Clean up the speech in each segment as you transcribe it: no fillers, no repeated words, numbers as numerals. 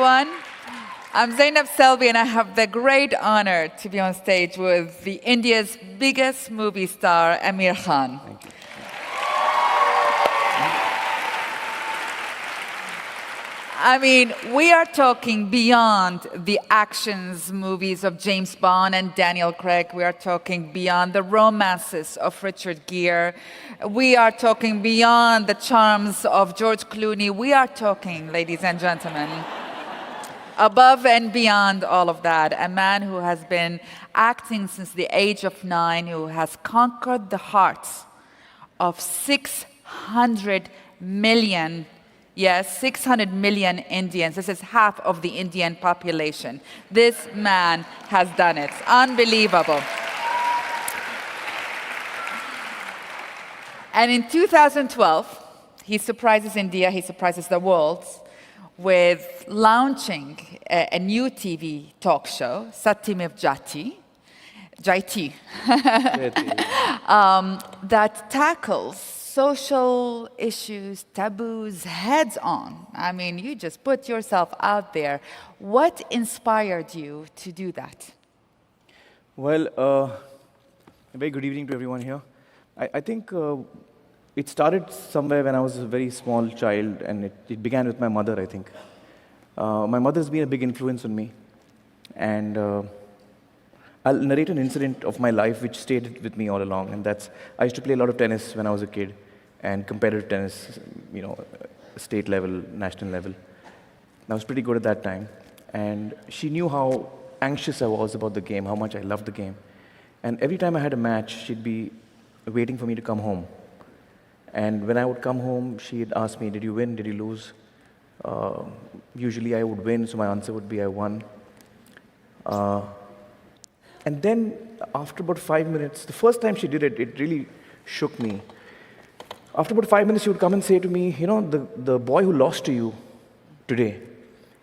everyone. I'm Zainab Selvi, and I have the great honor to be on stage with India's biggest movie star, Amir Khan. Thank you. I mean, we are talking beyond the actions movies of James Bond and Daniel Craig. We are talking beyond the romances of Richard Gere. We are talking beyond the charms of George Clooney. We are talking, ladies and gentlemen, above and beyond all of that, a man who has been acting since the age of 9, who has conquered the hearts of 600 million. Yes, 600 million Indians. This is half of the Indian population. This man has done it. Unbelievable. And in 2012, he surprises India, he surprises the world with launching a new TV talk show, Satyamev Jayate, that tackles social issues, taboos, heads on. I mean, you just put yourself out there. What inspired you to do that? Well, a very good evening to everyone here. I think it started somewhere when I was a very small child, and it began with my mother, I think. My mother's been a big influence on me, and I'll narrate an incident of my life which stayed with me all along, and that's, I used to play a lot of tennis when I was a kid, and competitive tennis, you know, state level, national level. I was pretty good at that time, and she knew how anxious I was about the game, how much I loved the game. And every time I had a match, she'd be waiting for me to come home. And when I would come home, she'd ask me, did you win, did you lose? Usually I would win, so my answer would be I won. And then, after about 5 minutes, the first time she did it, it really shook me. After about 5 minutes, she would come and say to me, you know, the boy who lost to you today,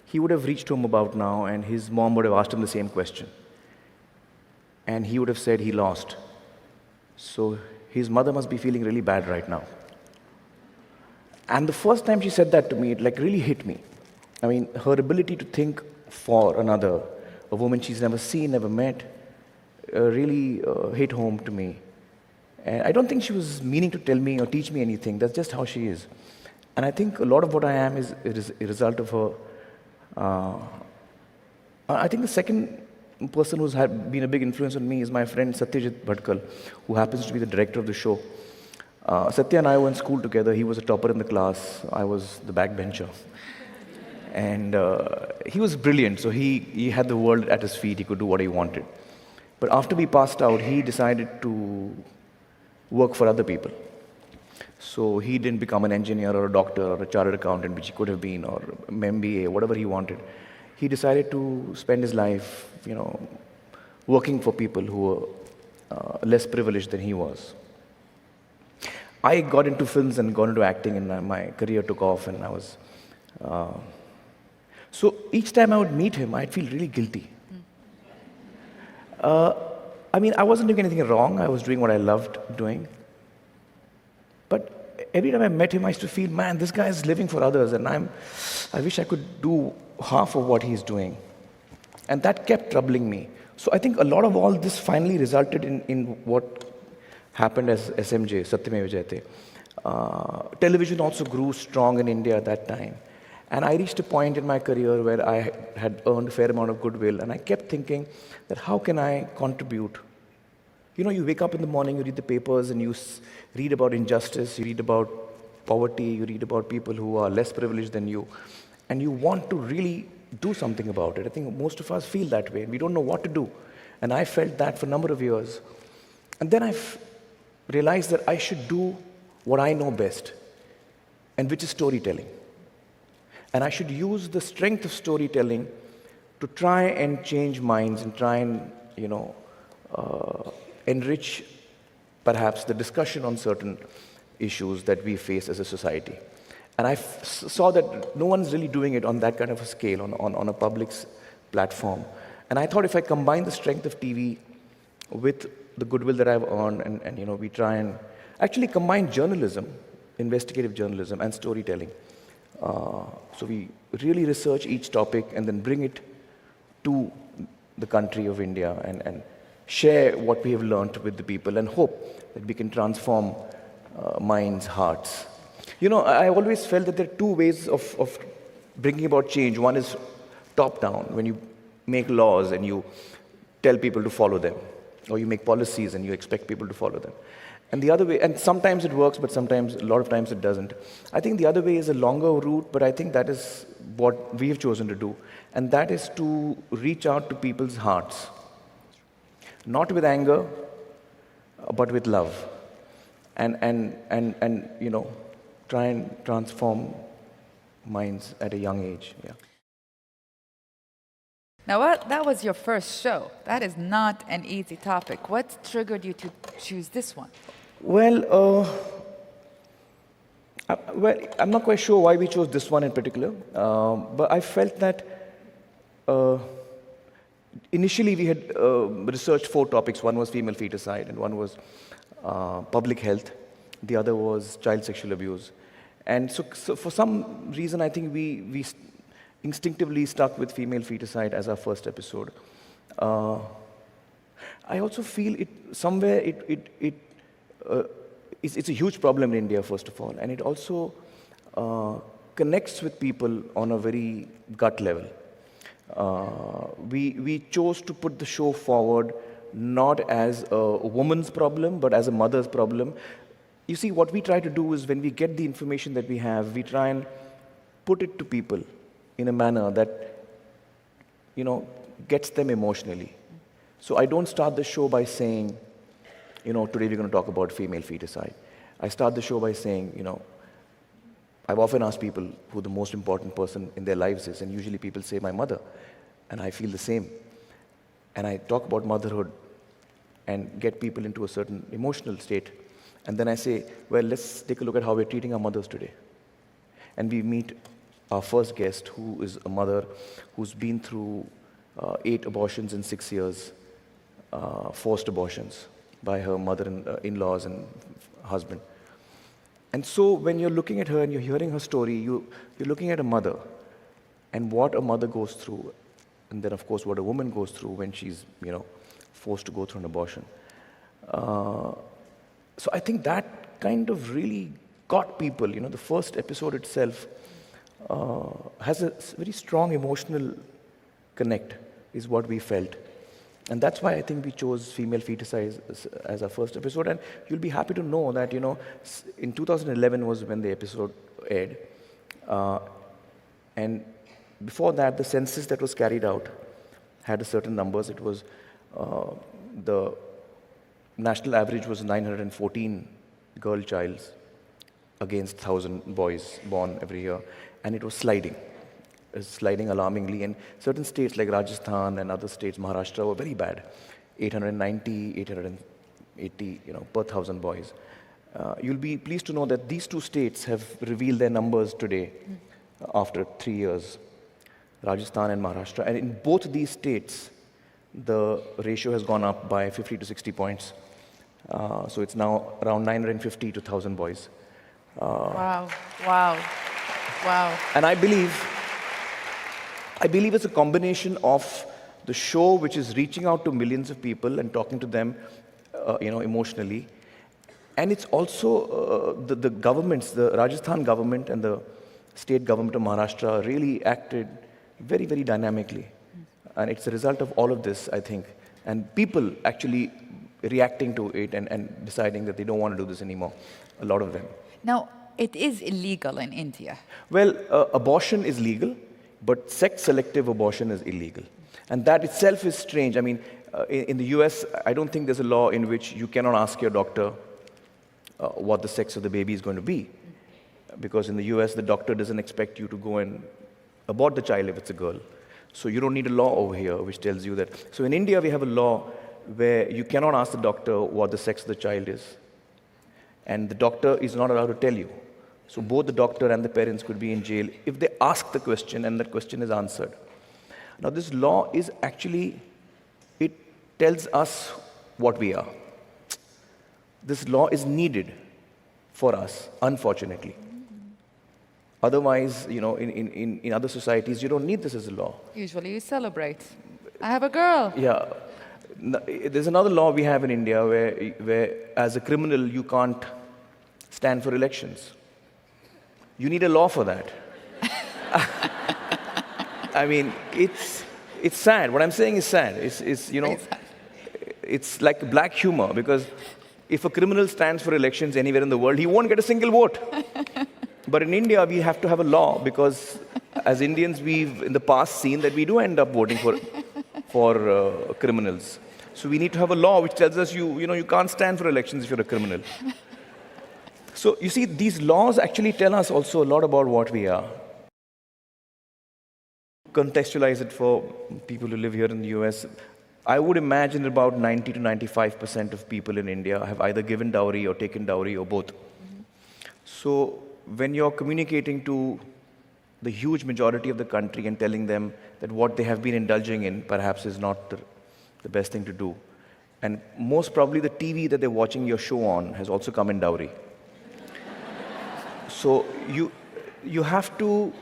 he would have reached home about now, and his mom would have asked him the same question. And he would have said he lost. So his mother must be feeling really bad right now. And the first time she said that to me, it like really hit me. I mean, her ability to think for another, a woman she's never seen, never met, really hit home to me. And I don't think she was meaning to tell me or teach me anything. That's just how she is. And I think a lot of what I am is a result of her. I think the second person who's been a big influence on me is my friend Satyajit Bhatkal, who happens to be the director of the show. Satya and I were in school together. He was a topper in the class. I was the backbencher. And he was brilliant, so he had the world at his feet. He could do what he wanted. But after we passed out, he decided to work for other people. So he didn't become an engineer or a doctor or a chartered accountant, which he could have been, or an MBA, whatever he wanted. He decided to spend his life, you know, working for people who were less privileged than he was. I got into films and got into acting, and my career took off, and I was... So each time I would meet him, I'd feel really guilty. I mean, I wasn't doing anything wrong. I was doing what I loved doing. But every time I met him, I used to feel, man, this guy is living for others, and I wish I could do half of what he's doing. And that kept troubling me. So I think a lot of all this finally resulted in what happened as SMJ, Satyamev Jayate. Television also grew strong in India at that time. And I reached a point in my career where I had earned a fair amount of goodwill, and I kept thinking that how can I contribute? You know, you wake up in the morning, you read the papers, and you read about injustice, you read about poverty, you read about people who are less privileged than you, and you want to really do something about it. I think most of us feel that way, and we don't know what to do. And I felt that for a number of years. And then I realized that I should do what I know best, and which is storytelling. And I should use the strength of storytelling to try and change minds and try and, you know, enrich perhaps the discussion on certain issues that we face as a society. And I saw that no one's really doing it on that kind of a scale, on a public platform. And I thought if I combine the strength of TV with the goodwill that I've earned, and you know, we try and actually combine journalism, investigative journalism, and storytelling, So we really research each topic and then bring it to the country of India and share what we have learned with the people and hope that we can transform minds, hearts. You know, I always felt that there are two ways of bringing about change. One is top-down, when you make laws and you tell people to follow them, or you make policies and you expect people to follow them. And the other way, and sometimes it works, but sometimes, a lot of times it doesn't. I think the other way is a longer route, but I think that is what we've chosen to do. And that is to reach out to people's hearts. Not with anger, but with love. And you know, try and transform minds at a young age. Yeah. Now, that was your first show. That is not an easy topic. What triggered you to choose this one? Well, I'm not quite sure why we chose this one in particular, but I felt that initially we had researched 4 topics. One was female feticide, and one was public health. The other was child sexual abuse. And so for some reason, I think we instinctively stuck with female feticide as our first episode. I also feel it's a huge problem in India, first of all, and it also connects with people on a very gut level. We chose to put the show forward not as a woman's problem, but as a mother's problem. You see, what we try to do is when we get the information that we have, we try and put it to people in a manner that, you know, gets them emotionally. So I don't start the show by saying, you know, today we're going to talk about female feticide. I start the show by saying, you know, I've often asked people who the most important person in their lives is, and usually people say my mother, and I feel the same. And I talk about motherhood and get people into a certain emotional state. And then I say, well, let's take a look at how we're treating our mothers today. And we meet our first guest, who is a mother who's been through 8 abortions in 6 years, forced abortions by her mother-in-laws and husband. And so when you're looking at her and you're hearing her story, you're looking at a mother and what a mother goes through, and then, of course, what a woman goes through when she's, you know, forced to go through an abortion. So I think that kind of really got people. You know, the first episode itself has a very strong emotional connect, is what we felt. And that's why I think we chose female feticide as our first episode. And you'll be happy to know that, you know, in 2011 was when the episode aired. And before that, the census that was carried out had a certain numbers. It was, the national average was 914 girl childs against 1,000 boys born every year. And it was sliding. Is sliding alarmingly, and certain states like Rajasthan and other states, Maharashtra, were very bad. 890, 880, you know, per 1,000 boys. You'll be pleased to know that these 2 states have revealed their numbers today after 3 years, Rajasthan and Maharashtra. And in both these states, the ratio has gone up by 50 to 60 points. So it's now around 950 to 1,000 boys. Wow, wow, wow. And I believe it's a combination of the show, which is reaching out to millions of people and talking to them, you know, emotionally. And it's also the governments, the Rajasthan government and the state government of Maharashtra really acted very, very dynamically. And it's a result of all of this, I think. And people actually reacting to it and deciding that they don't want to do this anymore, a lot of them. Now, it is illegal in India. Well, abortion is legal, but sex-selective abortion is illegal. And that itself is strange. I mean, in the US, I don't think there's a law in which you cannot ask your doctor what the sex of the baby is going to be. Because in the US, the doctor doesn't expect you to go and abort the child if it's a girl. So you don't need a law over here which tells you that. So in India, we have a law where you cannot ask the doctor what the sex of the child is. And the doctor is not allowed to tell you. So both the doctor and the parents could be in jail if they ask the question and that question is answered. Now this law is actually, it tells us what we are. This law is needed for us, unfortunately. Otherwise, in other societies, you don't need this as a law. Usually you celebrate. I have a girl. Yeah. There's another law we have in India where as a criminal, you can't stand for elections. You need a law for that. I mean, it's sad. What I'm saying is sad. It's like black humor, because if a criminal stands for elections anywhere in the world, he won't get a single vote. But in India, we have to have a law, because as Indians, we've in the past seen that we do end up voting for criminals. So we need to have a law which tells us you can't stand for elections if you're a criminal. So you see, these laws actually tell us also a lot about what we are. Contextualize it for people who live here in the US. I would imagine about 90 to 95% of people in India have either given dowry or taken dowry or both. So when you're communicating to the huge majority of the country and telling them that what they have been indulging in perhaps is not the best thing to do, and most probably the TV that they're watching your show on has also come in dowry. So you have to,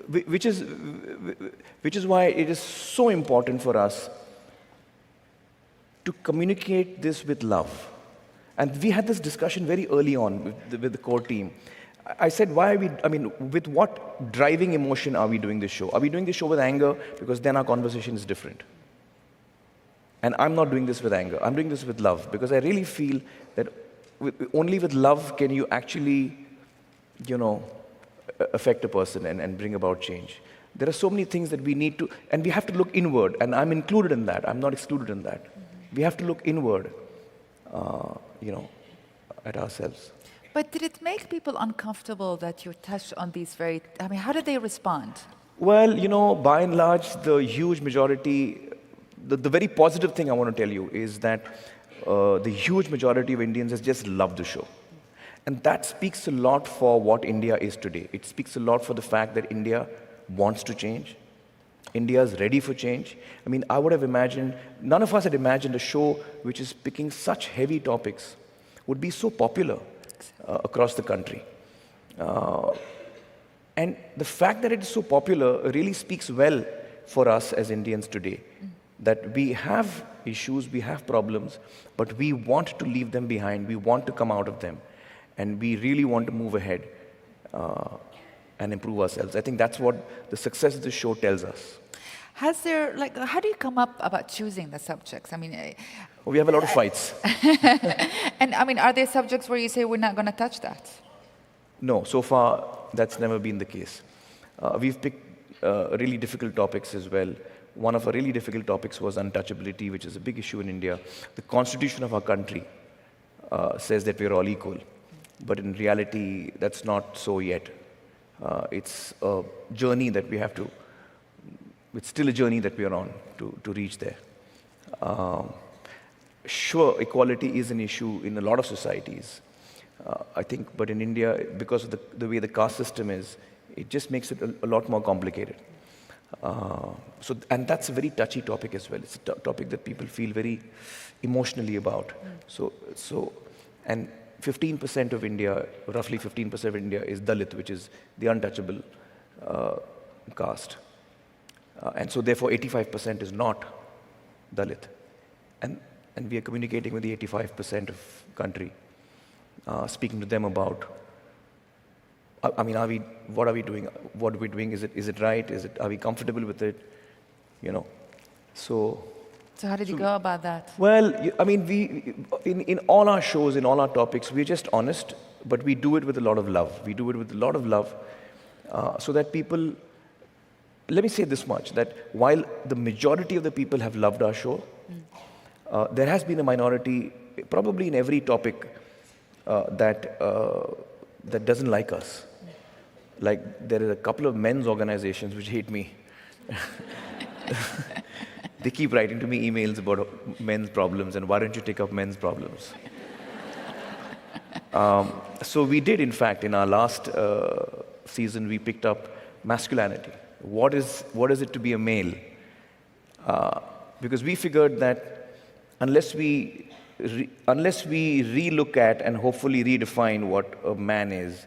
which is why it is so important for us to communicate this with love. And we had this discussion very early on with the core team. I said, with what driving emotion are we doing this show? Are we doing this show with anger? Because then our conversation is different. And I'm not doing this with anger. I'm doing this with love, because I really feel that only with love can you actually, affect a person and bring about change. There are so many things that we need to, and we have to look inward, and I'm included in that. I'm not excluded in that. We have to look inward, at ourselves. But did it make people uncomfortable that you touched on these how did they respond? Well, by and large, the huge majority, the very positive thing I want to tell you is that the huge majority of Indians has just loved the show. And that speaks a lot for what India is today. It speaks a lot for the fact that India wants to change. India is ready for change. I would have imagined, none of us had imagined a show which is picking such heavy topics would be so popular across the country. And the fact that it is so popular really speaks well for us as Indians today. That we have issues, we have problems, but we want to leave them behind. We want to come out of them. And we really want to move ahead and improve ourselves. I think that's what the success of the show tells us. How do you come up about choosing the subjects? We have a lot of fights. And are there subjects where you say we're not going to touch that? No, so far that's never been the case. We've picked really difficult topics as well. One of our really difficult topics was untouchability, which is a big issue in India. The constitution of our country says that we're all equal. But in reality, that's not so yet. It's a journey that we have to, it's still a journey that we are on to reach there. Sure, equality is an issue in a lot of societies, I think, but in India, because of the way the caste system is, it just makes it a lot more complicated. And that's a very touchy topic as well. It's a topic that people feel very emotionally about. And 15% of India, roughly 15% of India is Dalit, which is the untouchable caste. And so therefore 85% is not Dalit. And we are communicating with the 85% of country, speaking to them about, what are we doing? What are we doing? Is it right? Are we comfortable with it? So how did you go about that? Well, we in all our shows, in all our topics, we're just honest, but we do it with a lot of love. We do it with a lot of love, so that people, let me say this much, that while the majority of the people have loved our show, there has been a minority, probably in every topic, that doesn't like us. Like, there are a couple of men's organizations which hate me. They keep writing to me emails about men's problems, and why don't you take up men's problems? So we did, in fact, in our last season, we picked up masculinity. What is it to be a male? Because we figured that unless we relook at and hopefully redefine what a man is,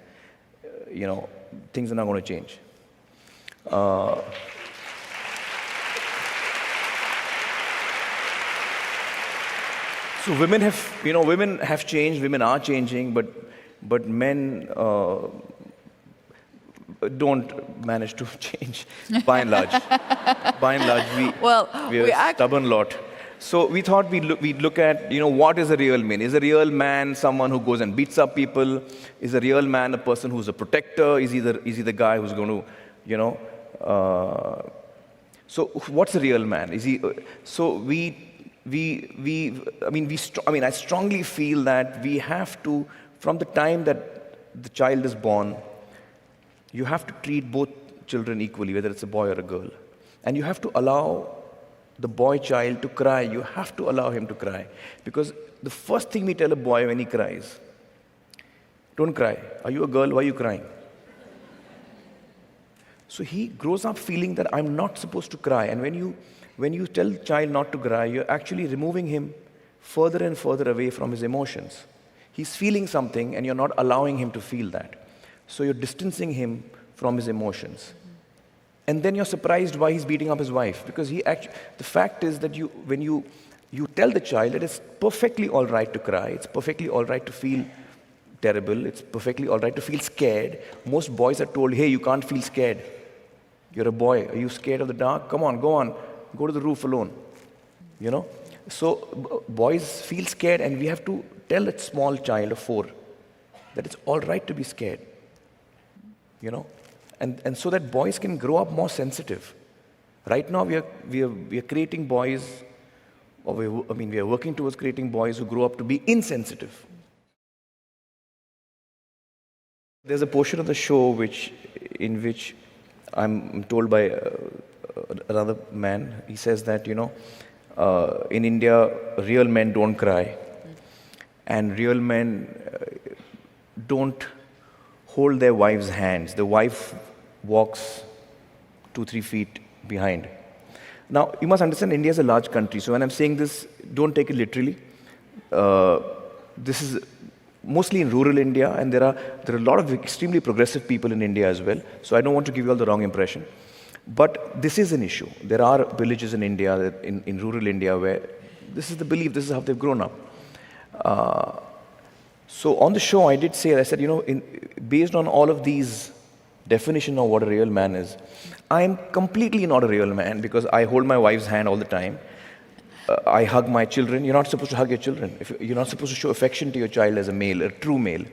things are not going to change. Uh, so women have changed, women are changing, but men don't manage to change by and large. By and large, we're a stubborn lot. So we thought we'd look at, what is a real man? Is a real man someone who goes and beats up people? Is a real man a person who's a protector? Is he the guy who's going to, so what's a real man? Is he? So I strongly feel that we have to, from the time that the child is born, you have to treat both children equally, whether it's a boy or a girl. And you have to allow the boy child to cry. You have to allow him to cry. Because the first thing we tell a boy when he cries, don't cry. Are you a girl? Why are you crying? So he grows up feeling that I'm not supposed to cry. And when you tell the child not to cry, you're actually removing him further and further away from his emotions. He's feeling something and you're not allowing him to feel that. So you're distancing him from his emotions. And then you're surprised why he's beating up his wife. Because the fact is that when you tell the child that it's perfectly all right to cry, it's perfectly all right to feel terrible, it's perfectly all right to feel scared. Most boys are told, hey, you can't feel scared. You're a boy. Are you scared of the dark? Come on, go to the roof alone. So boys feel scared, and we have to tell that small child of 4 that it's all right to be scared. And so that boys can grow up more sensitive. Right now, we are creating boys, or we are working towards creating boys who grow up to be insensitive. There's a portion of the show in which I'm told by another man. He says that in India, real men don't cry, and real men don't hold their wives' hands. The wife walks 2-3 feet behind. Now, you must understand, India is a large country. So when I'm saying this, don't take it literally. This is mostly in rural India, and there are a lot of extremely progressive people in India as well. So I don't want to give you all the wrong impression. But this is an issue. There are villages in India, in rural India, where this is the belief, this is how they've grown up. So on the show, I said, based on all of these definitions of what a real man is, I am completely not a real man because I hold my wife's hand all the time. I hug my children. You're not supposed to hug your children. You're not supposed to show affection to your child as a male, a true male.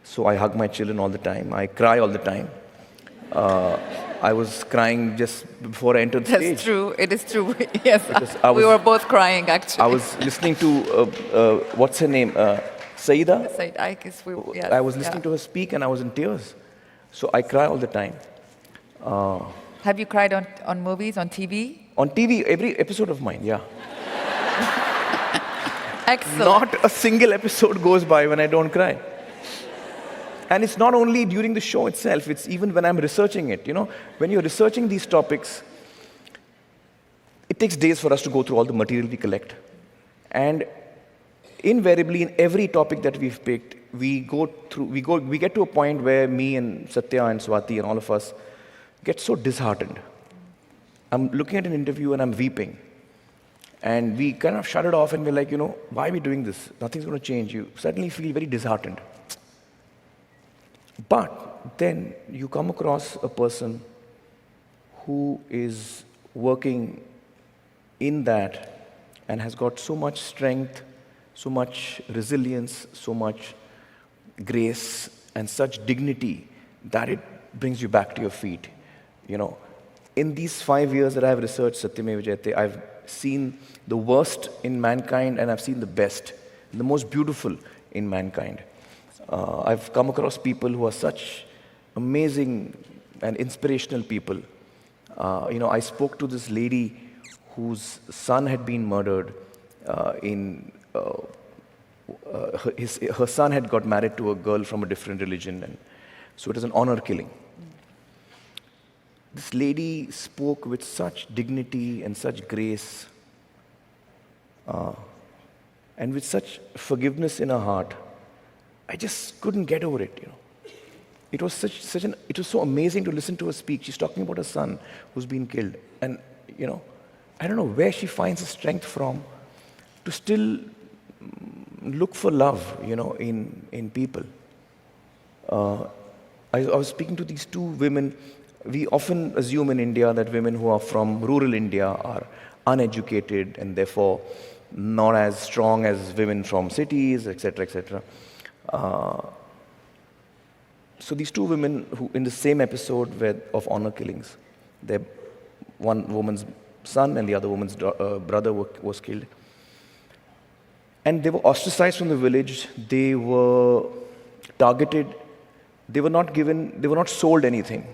So I hug my children all the time. I cry all the time. I was crying just before I entered the stage. That's true. It is true. Yes. We were both crying, actually. I was listening to, what's her name? Saida? Yes, I was listening to her speak and I was in tears. So I cry all the time. Have you cried on movies, on TV? On TV, every episode of mine, yeah. Excellent. Not a single episode goes by when I don't cry. And it's not only during the show itself, it's even when I'm researching it. When you're researching these topics, it takes days for us to go through all the material we collect. And invariably, in every topic that we've picked, we get to a point where me and Satya and Swati and all of us get so disheartened. I'm looking at an interview and I'm weeping. And we kind of shut it off and we're like, why are we doing this? Nothing's going to change. You suddenly feel very disheartened. But then you come across a person who is working in that and has got so much strength, so much resilience, so much grace, and such dignity that it brings you back to your feet. In these 5 years that I've researched Satyamev Jayate, I've seen the worst in mankind and I've seen the best, the most beautiful in mankind. I've come across people who are such amazing and inspirational people. I spoke to this lady whose son had been murdered. Her son had got married to a girl from a different religion, and so it was an honor killing. This lady spoke with such dignity and such grace, and with such forgiveness in her heart. I just couldn't get over it, It was it was so amazing to listen to her speak. She's talking about her son who's been killed. And, I don't know where she finds the strength from to still look for love, in people. I was speaking to these two women. We often assume in India that women who are from rural India are uneducated and therefore not as strong as women from cities, etc., etc. So these two women who, in the same episode of honor killings, one woman's son and the other woman's brother was killed. And they were ostracized from the village. They were targeted. They were not sold anything.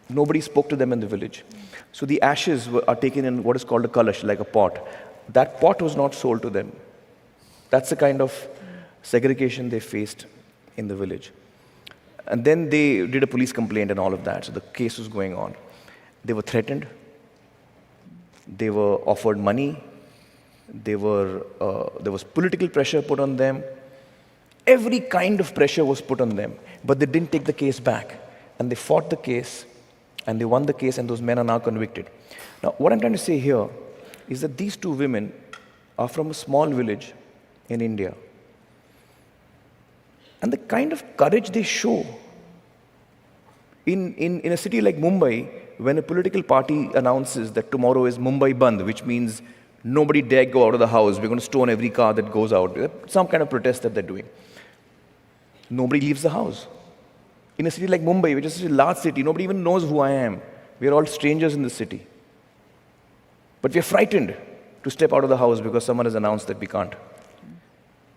Nobody spoke to them in the village. So the ashes are taken in what is called a kalash, like a pot. That pot was not sold to them. That's the kind of segregation they faced in the village. And then they did a police complaint and all of that. So the case was going on. They were threatened. They were offered money. There was political pressure put on them. Every kind of pressure was put on them. But they didn't take the case back. And they fought the case. And they won the case, and those men are now convicted. Now, what I'm trying to say here is that these two women are from a small village in India. And the kind of courage they show in a city like Mumbai, when a political party announces that tomorrow is Mumbai Bandh, which means nobody dare go out of the house, we're going to stone every car that goes out, some kind of protest that they're doing. Nobody leaves the house. In a city like Mumbai, which is a large city, nobody even knows who I am. We are all strangers in this city. But we are frightened to step out of the house because someone has announced that we can't.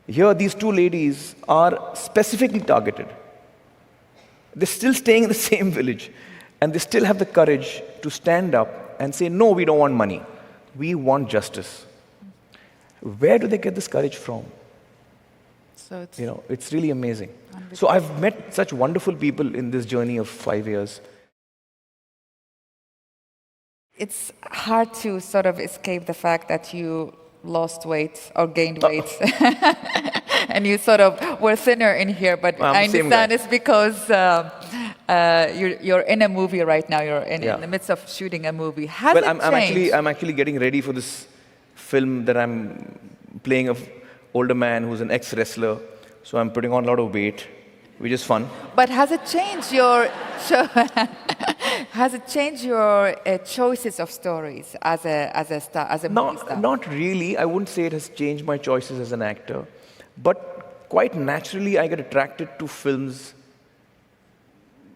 Here, these two ladies are specifically targeted. They're still staying in the same village, and they still have the courage to stand up and say, no, we don't want money. We want justice. Where do they get this courage from? So it's really amazing. So I've met such wonderful people in this journey of 5 years. It's hard to sort of escape the fact that you lost weight or gained weight. And you sort of were thinner in here, but I understand it's because you're in a movie right now. You're in the midst of shooting a movie. I'm actually getting ready for this film that I'm playing an older man who's an ex-wrestler. So I'm putting on a lot of weight, which is fun. But has it changed your choices of stories as a star, as a movie star? Not really. I wouldn't say it has changed my choices as an actor, but quite naturally I get attracted to films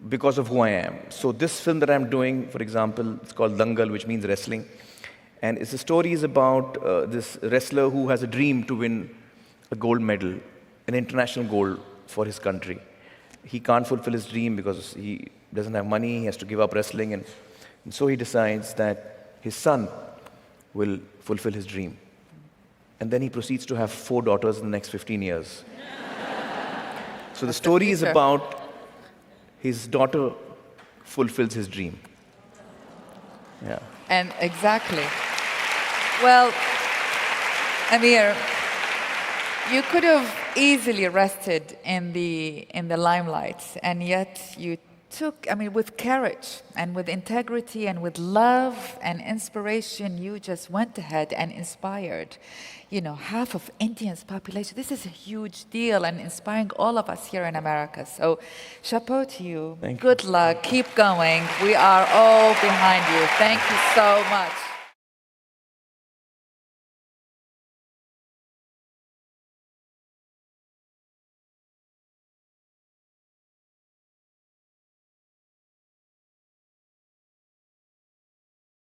because of who I am. So this film that I'm doing, for example, it's called Dangal, which means wrestling, and the story is about this wrestler who has a dream to win a gold medal, an international gold for his country. He can't fulfill his dream because he doesn't have money, he has to give up wrestling, and so he decides that his son will fulfill his dream. And then he proceeds to have 4 daughters in the next 15 years. So the story is about his daughter fulfills his dream. Yeah. And exactly. Well, Amir, you could have easily rested in the limelight, and yet you took, with courage and with integrity and with love and inspiration, you just went ahead and inspired, half of India's population. This is a huge deal and inspiring all of us here in America. So, chapeau to you. Thank you. Good luck. Keep going. We are all behind you. Thank you so much.